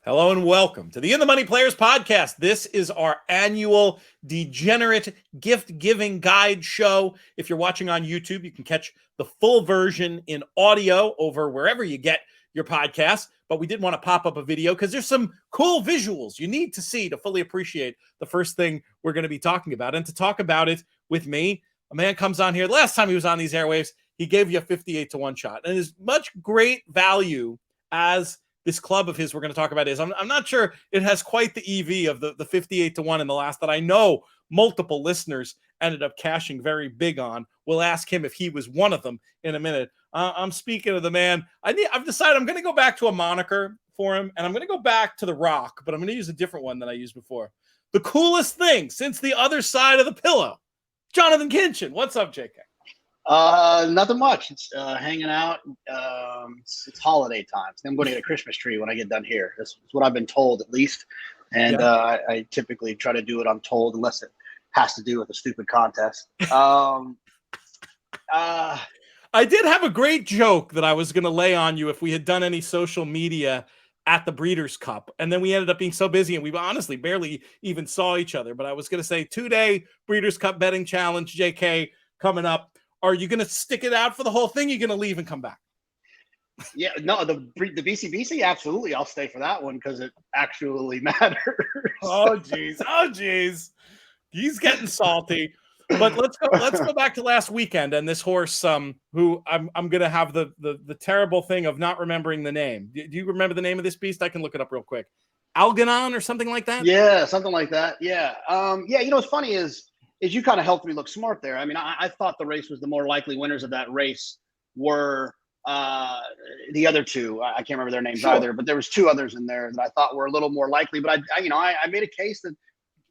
Hello and welcome to the In the Money Players podcast. This is our annual Degenerate gift giving guide show. If you're watching on YouTube, you can catch the full version in audio over wherever you get your podcasts. But we did want to pop up a video because there's some cool visuals you need to see to fully appreciate the first thing we're going to be talking about. And to talk about it with me, a man comes on here. Last time he was on these airwaves, he gave you a 58-1 shot. And as much great value as this club of his we're going to talk about is, I'm not sure it has quite the EV of the 58-1 in the last that I know multiple listeners ended up cashing very big on. We'll ask him if he was one of them in a minute. I'm speaking of the man. I've decided I'm going to go back to a moniker for him, and I'm going to go back to The Rock, but I'm going to use a different one than I used before. The coolest thing since the other side of the pillow, Jonathan Kinchin. What's up, JK? Nothing much. It's hanging out. It's holiday time. I'm going to get a Christmas tree when I get done here. That's what I've been told, at least. And yeah. I typically try to do what I'm told, unless it has to do with a stupid contest. I did have a great joke that I was going to lay on you if we had done any social media at the Breeders' Cup. And then we ended up being so busy and we honestly barely even saw each other. But I was going to say 2-day Breeders' Cup betting challenge, JK, coming up. Are you going to stick it out for the whole thing? You're going to leave and come back? Yeah, no, the BCBC, absolutely. I'll stay for that one because it actually matters. Oh, geez. He's getting salty. But let's go back to last weekend and this horse, who I'm going to have the terrible thing of not remembering the name. Do you remember the name of this beast? I can look it up real quick. Algernon or something like that? Yeah, something like that. Yeah. You know, what's funny is you kind of helped me look smart there. I mean, I thought the race was the more likely winners of that race were the other two. I can't remember their names either, but there was two others in there that I thought were a little more likely. But I made a case that,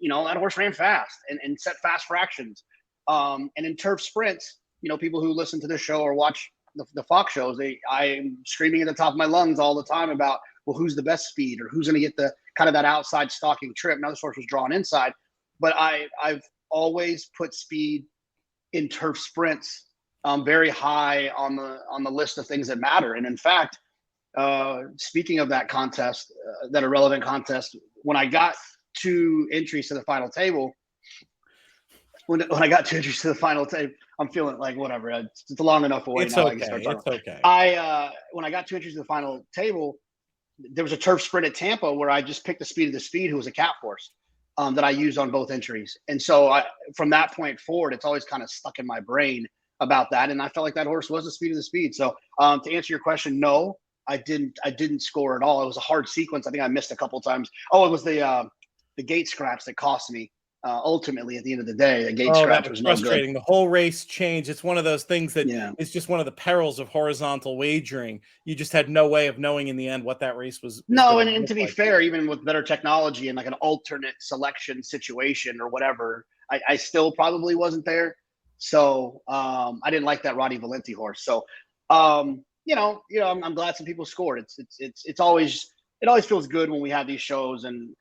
that horse ran fast and set fast fractions. And in turf sprints, people who listen to this show or watch the Fox shows, I'm screaming at the top of my lungs all the time about, well, who's the best speed or who's going to get the kind of that outside stalking trip. Now this horse was drawn inside, but I've always put speed in turf sprints very high on the list of things that matter. And in fact, speaking of that contest, that irrelevant contest, when I got 2 entries to the final table, when I got 2 entries to the final table, I'm feeling like whatever. It's long enough away now. Okay. It's okay. When I got 2 entries to the final table, there was a turf sprint at Tampa where I just picked the speed of the speed, who was a cat horse. That I used on both entries. And so from that point forward, it's always kind of stuck in my brain about that. And I felt like that horse was the speed of the speed. So to answer your question, no, I didn't score at all. It was a hard sequence. I think I missed a couple of times. Oh, it was the gate scratch that cost me. Ultimately, at the end of the day, the gate scratch was frustrating. No good. The whole race changed. It's one of those things that is just one of the perils of horizontal wagering. You just had no way of knowing in the end what that race was. No, and to be fair, even with better technology and like an alternate selection situation or whatever, I still probably wasn't there. So I didn't like that Roddy Valenti horse. So I'm glad some people scored. It always feels good when we have these shows and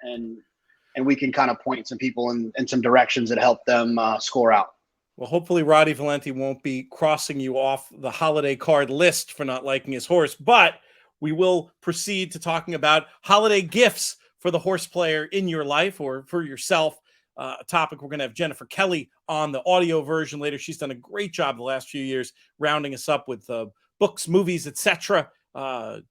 we can kind of point some people in some directions that help them score out. Well, hopefully Roddy Valenti won't be crossing you off the holiday card list for not liking his horse, but we will proceed to talking about holiday gifts for the horse player in your life or for yourself. A topic we're going to have Jennifer Kelly on the audio version later. She's done a great job the last few years rounding us up with books, movies, etc.,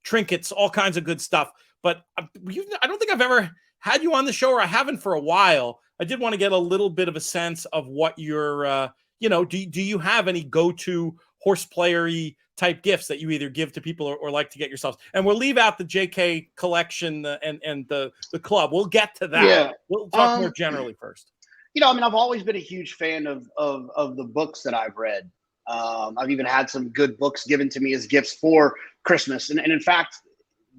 trinkets, all kinds of good stuff. But I don't think I've ever had you on the show, or I haven't for a while. I did want to get a little bit of a sense of what your, do you have any go-to horse player-y type gifts that you either give to people or like to get yourselves? And we'll leave out the JK collection and the club. We'll get to that. Yeah. We'll talk more generally first. I've always been a huge fan of the books that I've read. I've even had some good books given to me as gifts for Christmas. And in fact,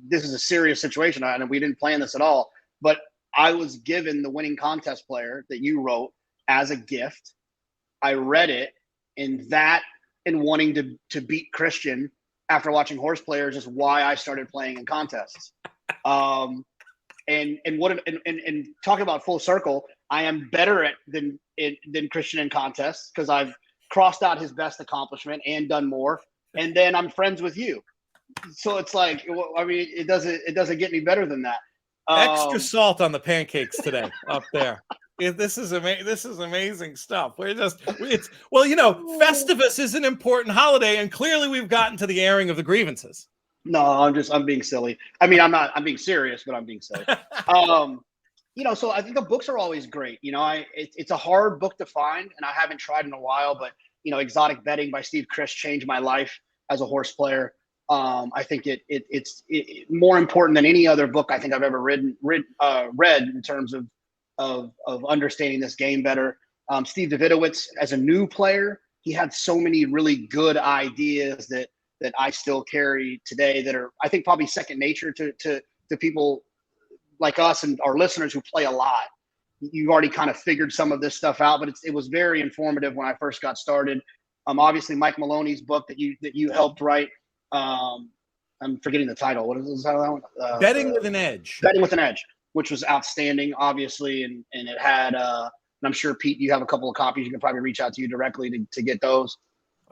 this is a serious situation. And we didn't plan this at all. But I was given the winning contest player that you wrote as a gift. I read it, and wanting to beat Christian after watching Horseplayer is why I started playing in contests. And talking about full circle, I am better than Christian in contests because I've crossed out his best accomplishment and done more, and then I'm friends with you. So it's like, I mean, it doesn't get any better than that. Extra salt on the pancakes today up there. This is amazing stuff. Well, Festivus is an important holiday, and clearly we've gotten to the airing of the grievances. No, I'm being silly. I mean, I'm being serious, but I'm being silly. So I think the books are always great. It's a hard book to find, and I haven't tried in a while, but Exotic Betting by Steve Chris changed my life as a horse player. I think it's more important than any other book I think I've ever read in terms of understanding this game better. Steve Davidowitz, as a new player, he had so many really good ideas that I still carry today that are, I think, probably second nature to people like us and our listeners who play a lot. You've already kind of figured some of this stuff out, but it was very informative when I first got started. Obviously Mike Maloney's book that you helped write. I'm forgetting the title. What is the title? Betting with an Edge. Betting with an Edge, which was outstanding, obviously, and it had. And I'm sure, Pete, you have a couple of copies. You can probably reach out to you directly to get those.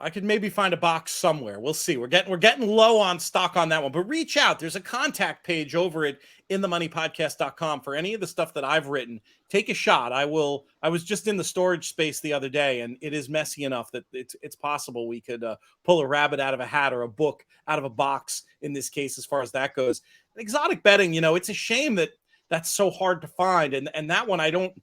I could maybe find a box somewhere. We'll see. We're getting low on stock on that one, but reach out. There's a contact page over at inthemoneypodcast.com for any of the stuff that I've written. Take a shot. I was just in the storage space the other day, and it is messy enough that it's possible we could pull a rabbit out of a hat or a book out of a box in this case, as far as that goes. Exotic Betting, it's a shame that that's so hard to find. And that one, I don't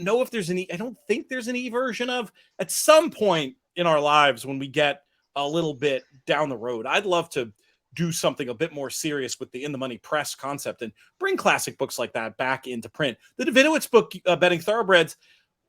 know if there's I don't think there's an e-version of. At some point in our lives, when we get a little bit down the road, I'd love to do something a bit more serious with the In the Money Press concept and bring classic books like that back into print. The Davidowitz book, Betting Thoroughbreds,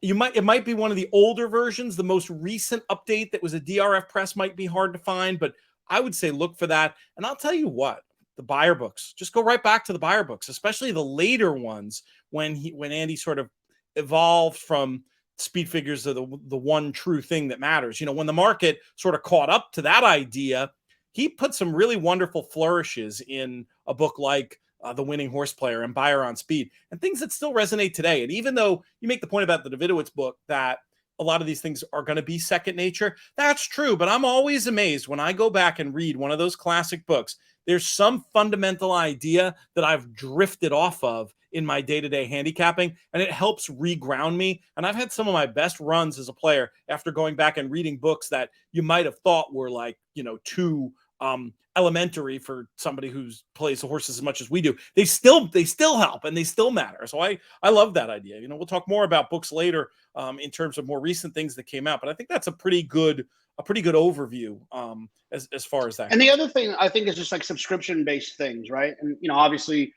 it might be one of the older versions. The most recent update that was a DRF press might be hard to find, but I would say look for that. And I'll tell you what, the buyer books, just go right back to the buyer books, especially the later ones when Andy sort of evolved from speed figures are the one true thing that matters. When the market sort of caught up to that idea, he put some really wonderful flourishes in a book like The Winning Horseplayer and Buyer on Speed, and things that still resonate today. And even though you make the point about the Davidowitz book that a lot of these things are going to be second nature, that's true. But I'm always amazed when I go back and read one of those classic books. There's some fundamental idea that I've drifted off of in my day-to-day handicapping, and it helps reground me. And I've had some of my best runs as a player after going back and reading books that you might have thought were too elementary for somebody who plays the horses as much as we do. They still help and they still matter. So I love that idea. We'll talk more about books later in terms of more recent things that came out, but I think that's a pretty good overview as far as that. And the other thing I think is just like subscription-based things, right? And obviously,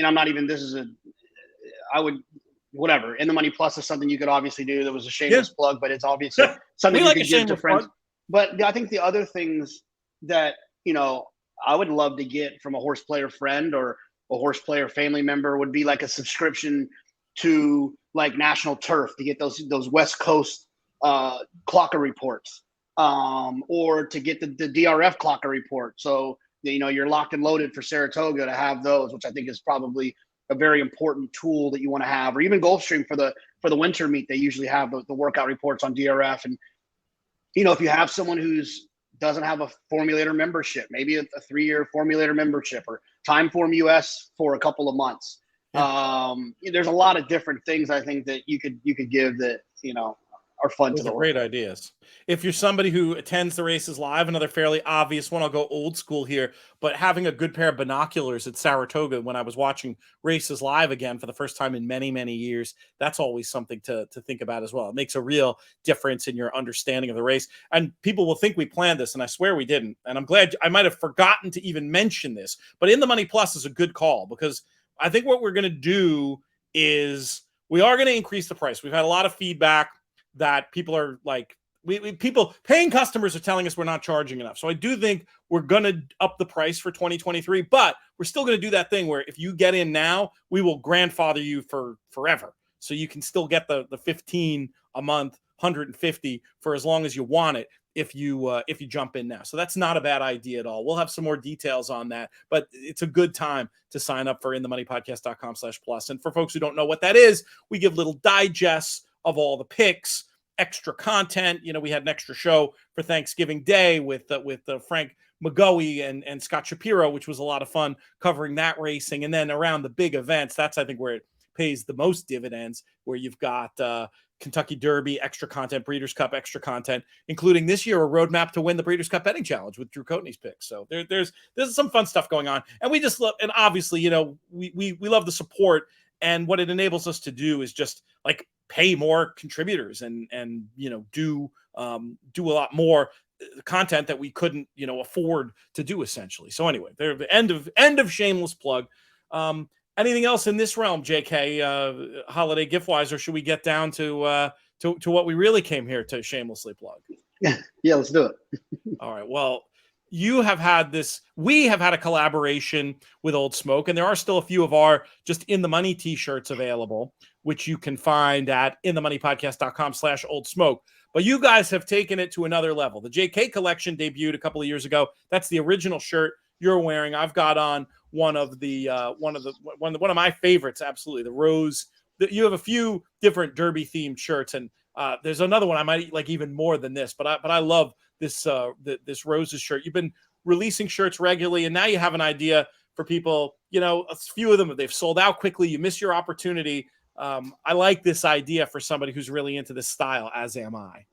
I'm not even. I would, whatever. In the Money Plus is something you could obviously do. There was a shameless plug, but it's obviously something you can give to friends. Plug. But I think the other things that I would love to get from a horse player friend or a horse player family member would be like a subscription to like National Turf to get those West Coast clocker reports, or to get the DRF clocker report. So you're locked and loaded for Saratoga to have those, which I think is probably a very important tool that you want to have, or even Gulfstream for the winter meet. They usually have the workout reports on DRF. And, if you have someone who's doesn't have a formulator membership, maybe a 3-year formulator membership or Timeform US for a couple of months. Yeah. There's a lot of different things I think that you could give that, are fun. Those are great ideas. If you're somebody who attends the races live, another fairly obvious one, I'll go old school here, but having a good pair of binoculars at Saratoga when I was watching races live again for the first time in many, many years, that's always something to think about as well. It makes a real difference in your understanding of the race. And people will think we planned this, and I swear we didn't. And I'm glad I might have forgotten to even mention this, but In the Money Plus is a good call, because I think what we're going to do is we are going to increase the price. We've had a lot of feedback that people are like, people, paying customers are telling us we're not charging enough. So I do think we're going to up the price for 2023, but we're still going to do that thing where if you get in now, we will grandfather you for forever. So you can still get the 15 a month, 150 for as long as you want it if you jump in now. So that's not a bad idea at all. We'll have some more details on that, but it's a good time to sign up for inthemoneypodcast.com/plus. And for folks who don't know what that is, we give little digests of all the picks, extra content. We had an extra show for Thanksgiving Day with Frank McGoey and Scott Shapiro, which was a lot of fun covering that racing. And then around the big events, that's, I think, where it pays the most dividends, where you've got Kentucky Derby, extra content, Breeders' Cup, extra content, including this year a roadmap to win the Breeders' Cup betting challenge with Drew Coatney's picks. So there's some fun stuff going on, and we just love, and obviously, we love the support, and what it enables us to do is just like pay more contributors and do a lot more content that we couldn't afford to do, essentially. So anyway, they're the end of shameless plug. Anything else in this realm, JK, holiday gift wise, or should we get down to what we really came here to shamelessly plug? Yeah, let's do it. All right. Well, we have had a collaboration with Old Smoke, and there are still a few of our just In the Money t-shirts available, which you can find at inthemoneypodcast.com/Old Smoke. But you guys have taken it to another level. The JK collection debuted a couple of years ago. That's the original shirt you're wearing. I've got on one of my favorites. Absolutely. The rose. You have a few different Derby themed shirts, and there's another one I might like even more than this, but I love this this roses shirt. You've been releasing shirts regularly, and now you have an idea for people. A few of them, they've sold out quickly. You miss your opportunity. I like this idea for somebody who's really into this style, as am I.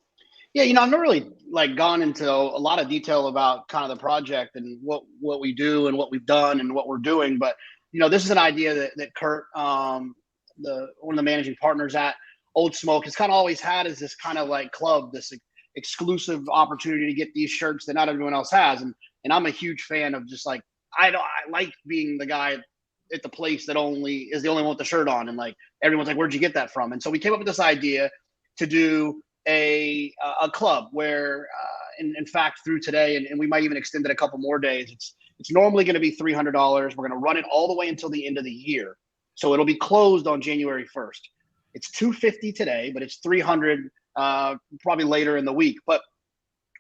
Yeah, I've not really gone into a lot of detail about kind of the project and what we do and what we've done and what we're doing. But, this is an idea that Kurt, one of the managing partners at Old Smoke, has kind of always had, as this kind of club, this exclusive opportunity to get these shirts that not everyone else has. And I'm a huge fan of just I like being the guy at the place that is the only one with the shirt on. And everyone's like, where'd you get that from? And so we came up with this idea to do a club where, in fact, through today, and we might even extend it a couple more days. It's normally going to be $300. We're going to run it all the way until the end of the year, so it'll be closed on January 1st. It's $250 today, but it's $300 probably later in the week. But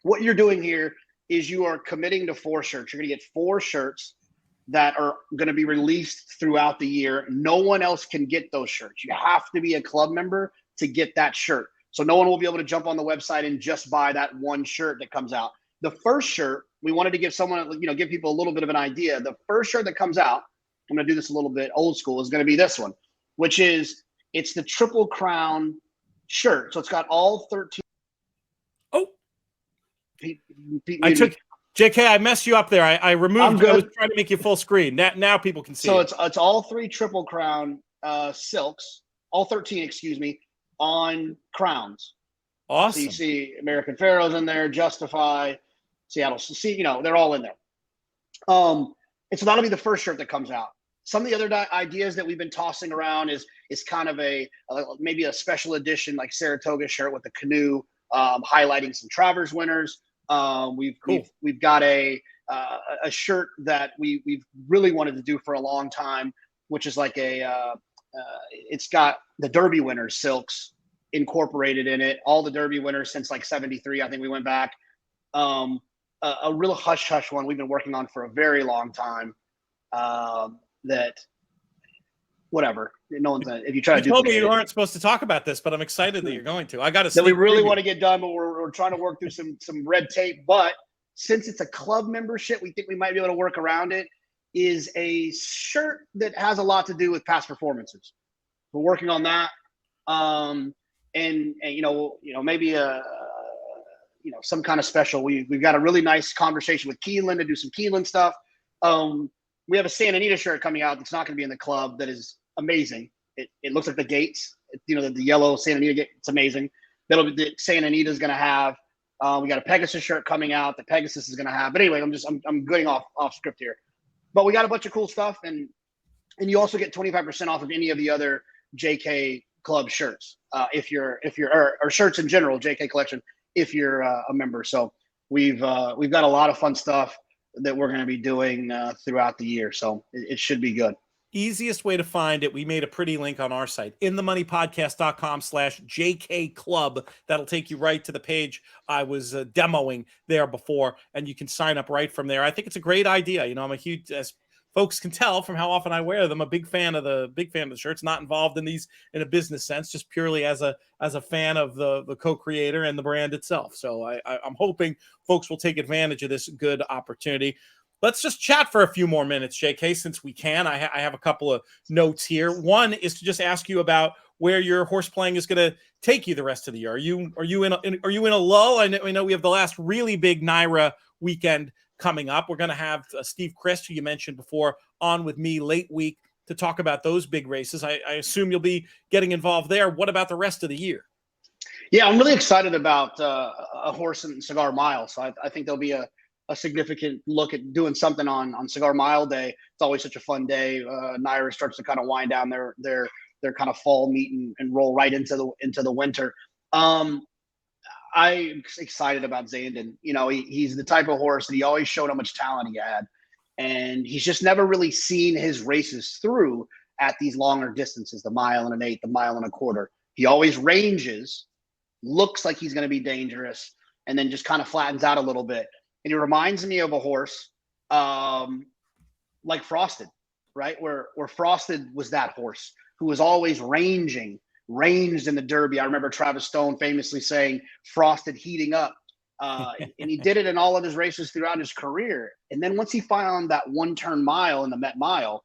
what you're doing here is you are committing to 4 shirts. You're going to get 4 shirts that are going to be released throughout the year. No one else can get those shirts. You have to be a club member to get that shirt. So no one will be able to jump on the website and just buy that one shirt that comes out. The first shirt, we wanted to give give people a little bit of an idea. The first shirt that comes out, I'm going to do this a little bit old school, is going to be this one, which is, it's the Triple Crown shirt. So it's got all 13. Oh, JK, I messed you up there. I removed. I was trying to make you full screen. Now people can see. So it's all 3 Triple Crown silks, all 13, excuse me, on crowns. Awesome. So you see American Pharaohs in there, Justify, Seattle. They're all in there. And so that'll be the first shirt that comes out. Some of the other ideas that we've been tossing around is kind of maybe a special edition like Saratoga shirt with the canoe, highlighting some Travers winners. We've got a shirt that we've really wanted to do for a long time, which is it's got the Derby winners silks incorporated in it. All the Derby winners since 73, I think we went back. A real hush hush one we've been working on for a very long time. That whatever. No one's if you try to do. You told me you aren't supposed to talk about this, but I'm excited that you're going to. I got to. That we really want to get done, but we're trying to work through some red tape. But since it's a club membership, we think we might be able to work around it. Is a shirt that has a lot to do with past performances. We're working on that, and maybe some kind of special. We've got a really nice conversation with Keeneland to do some Keeneland stuff. We have a Santa Anita shirt coming out that's not going to be in the club that is amazing. It looks like the gates, the yellow Santa Anita gate. It's amazing. That'll be the Santa Anita is going to have. We got a Pegasus shirt coming out that Pegasus is going to have. But anyway, I'm going off script here. But we got a bunch of cool stuff, and you also get 25% off of any of the other JK Club shirts if you're or shirts in general, JK collection, if you're a member. So we've got a lot of fun stuff that we're going to be doing throughout the year. So it should be good. Easiest way to find it, we made a pretty link on our site, inthemoneypodcast.com/JK Club. That'll take you right to the page I was demoing there before, and you can sign up right from there. I think it's a great idea. I'm a huge, as folks can tell from how often I wear them, a big fan of the shirts, not involved in these in a business sense, just purely as a fan of the co-creator and the brand itself. So I'm hoping folks will take advantage of this good opportunity. Let's just chat for a few more minutes, JK, since we can. I have a couple of notes here. One is to just ask you about where your horse playing is going to take you the rest of the year. Are you in a lull? I know we have the last really big NYRA weekend coming up. We're going to have Steve Christ, who you mentioned before, on with me late week to talk about those big races. I assume you'll be getting involved there. What about the rest of the year? Yeah, I'm really excited about a horse in Cigar Mile. So I think there'll be a significant look at doing something on Cigar Mile Day. It's always such a fun day. NYRA starts to kind of wind down their kind of fall meet and roll right into the winter. I'm excited about Zandon. You know, he's the type of horse that he always showed how much talent he had, and he's just never really seen his races through at these longer distances, the 1.8 miles, the 1.25 miles. He always ranges, looks like he's going to be dangerous, and then just kind of flattens out a little bit. And he reminds me of a horse like Frosted, right? Where Frosted was that horse who was always ranged in the Derby. I remember Travis Stone famously saying Frosted heating up. And he did it in all of his races throughout his career. And then once he found that one-turn mile in the Met Mile,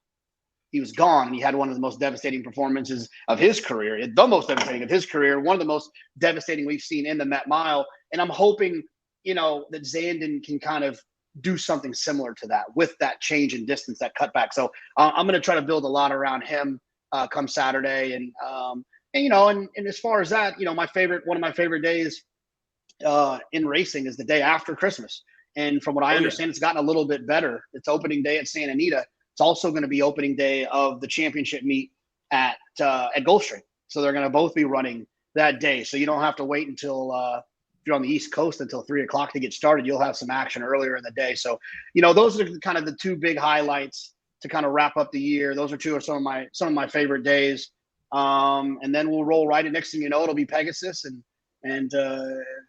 he was gone. And he had one of the most devastating performances of his career, the most devastating of his career, one of the most devastating we've seen in the Met Mile. And I'm hoping, you know, that Zandon can kind of do something similar to that with that change in distance, that cutback. So I'm going to try to build a lot around him come Saturday. And you know, and as far as that, you know, one of my favorite days in racing is the day after Christmas. And from what I understand, it's gotten a little bit better. It's opening day at Santa Anita. It's also going to be opening day of the championship meet at Gulfstream. So they're going to both be running that day. So you don't have to wait until if you're on the East Coast until 3:00 to get started. You'll have some action earlier in the day. So, you know, those are kind of the two big highlights to kind of wrap up the year. Those are some of my favorite days. And then we'll roll right in. Next thing you know, it'll be Pegasus, and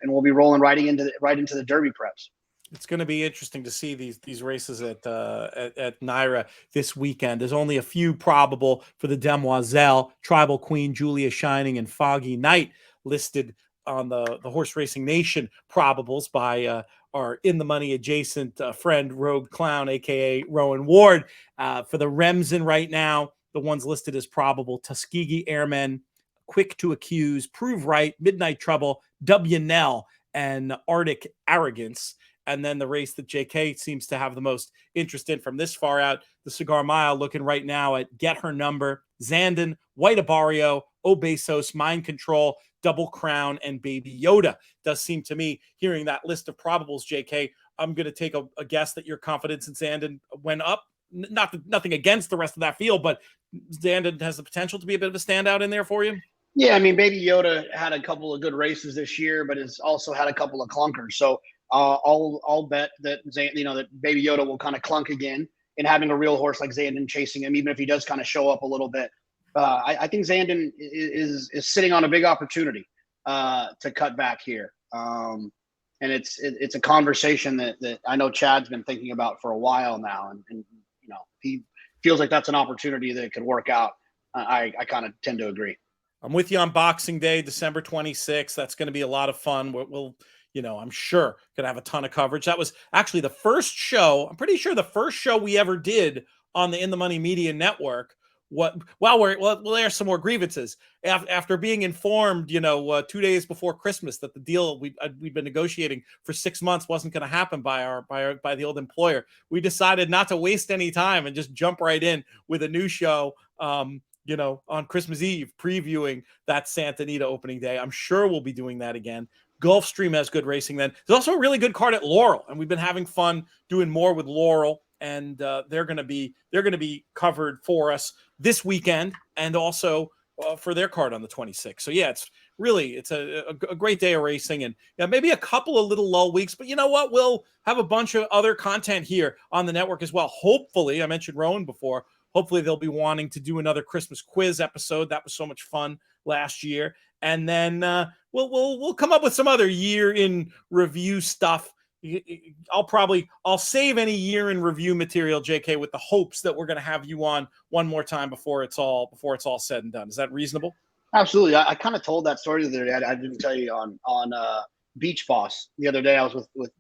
we'll be rolling right into the Derby preps. It's going to be interesting to see these races at NYRA this weekend. There's only a few probable for the Demoiselle, Tribal Queen, Julia Shining, and Foggy Night listed on the Horse Racing Nation probables by our in the money adjacent friend Rogue Clown, aka Rowan Ward. For the Remsen right now, the ones listed as probable: Tuskegee Airmen, Quick to Accuse, Prove Right, Midnight Trouble, W. Nell, and Arctic Arrogance. And then the race that JK seems to have the most interest in from this far out, the Cigar Mile, looking right now at Get Her Number, Zandon, White Abario, Obesos, Mind Control, Double Crown, and Baby Yoda. Does seem to me, hearing that list of probables, JK, I'm going to take a guess that your confidence in Zandon went up. Nothing against the rest of that field, but Zandon has the potential to be a bit of a standout in there for you. Yeah, I mean, Baby Yoda had a couple of good races this year, but has also had a couple of clunkers. So I'll bet that that Baby Yoda will kind of clunk again, and having a real horse like Zandon chasing him, even if he does kind of show up a little bit. I think Zandon is sitting on a big opportunity to cut back here, and it's a conversation that I know Chad's been thinking about for a while now, and you know, he feels like that's an opportunity that could work out. I kind of tend to agree. I'm with you on Boxing Day, December 26th. That's going to be a lot of fun. We'll I'm sure going to have a ton of coverage. That was actually the first show. I'm pretty sure the first show we ever did on the In the Money Media Network. We'll air some more grievances after being informed, 2 days before Christmas that the deal we'd been negotiating for 6 months wasn't going to happen by the old employer. We decided not to waste any time and just jump right in with a new show. On Christmas Eve, previewing that Santa Anita opening day. I'm sure we'll be doing that again. Gulfstream has good racing then. There's also a really good card at Laurel, and we've been having fun doing more with Laurel, and they're going to be covered for us this weekend, and also for their card on the 26th. So yeah, it's a great day of racing, and maybe a couple of little lull weeks, but you know what? We'll have a bunch of other content here on the network as well. Hopefully, I mentioned Rowan before. Hopefully they'll be wanting to do another Christmas quiz episode. That was so much fun last year. And then we'll come up with some other year in review stuff I'll save any year in review material, JK, with the hopes that we're going to have you on one more time before it's all said and done. Is that reasonable? Absolutely. I kind of told that story the other day. I didn't tell you on Beach Boss the other day. I was with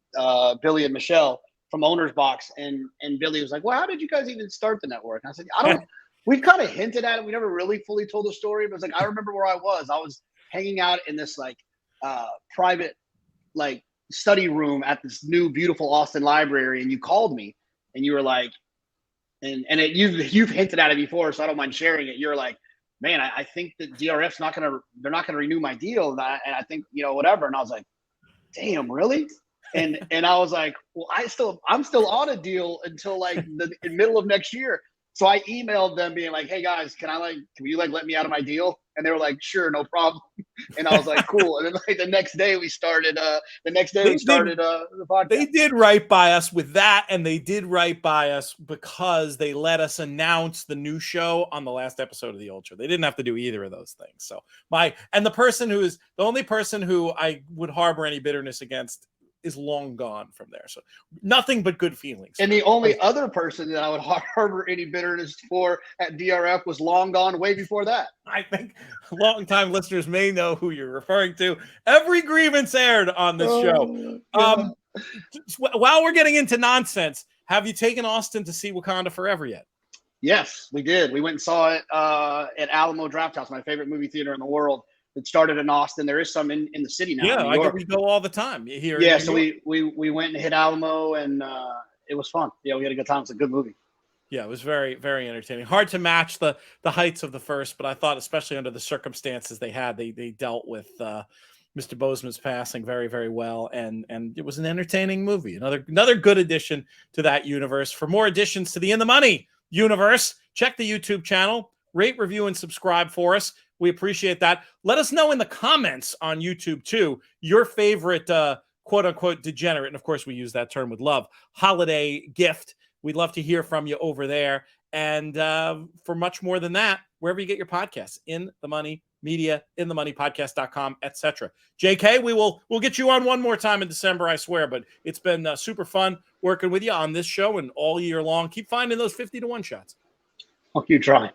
Billy and Michelle from Owner's Box, and Billy was like, "Well, how did you guys even start the network?" And I said, "I don't." We kind of hinted at it. We never really fully told the story, but it's like I remember where I was. I was hanging out in this like private like study room at this new beautiful Austin library, and you called me, and you were like, you've hinted at it before, so I don't mind sharing it. You're like, man, I think that DRF's they're not gonna renew my deal, and I think whatever. And I was like, damn, really? And I was like, well, I'm still on a deal until like the middle of next year. So I emailed them being like, hey guys, can you let me out of my deal? And they were like, sure, no problem. And I was like, cool. And then like the next day we started the podcast. They did right by us with that, and they did right by us because they let us announce the new show on the last episode of the old show. They didn't have to do either of those things. So the only person who I would harbor any bitterness against is long gone from there. So nothing but good feelings. And the only other person that I would harbor any bitterness for at DRF was long gone way before that. I think long-time listeners may know who you're referring to. Every grievance aired on this show. While we're getting into nonsense, have you taken Austin to see Wakanda Forever yet? Yes, we did. We went and saw it at Alamo Drafthouse, my favorite movie theater in the world. It started in Austin. There is some in the city now. Yeah, we go all the time here. Yeah, so we went and hit Alamo, and it was fun. Yeah, we had a good time. It's a good movie. Yeah, it was very, very entertaining. Hard to match the heights of the first, but I thought, especially under the circumstances they had, they dealt with Mr. Boseman's passing very, very well, and it was an entertaining movie. Another good addition to that universe. For more additions to the In the Money universe, check the YouTube channel, rate, review, and subscribe for us. We appreciate that. Let us know in the comments on YouTube too your favorite quote unquote degenerate, and of course we use that term with love, holiday gift. We'd love to hear from you over there. And for much more than that, wherever you get your podcasts, In the Money Media, inthemoneypodcast.com, etc. JK, we'll get you on one more time in December, I swear. But it's been super fun working with you on this show and all year long. Keep finding those 50-to-1 shots. I'll keep trying.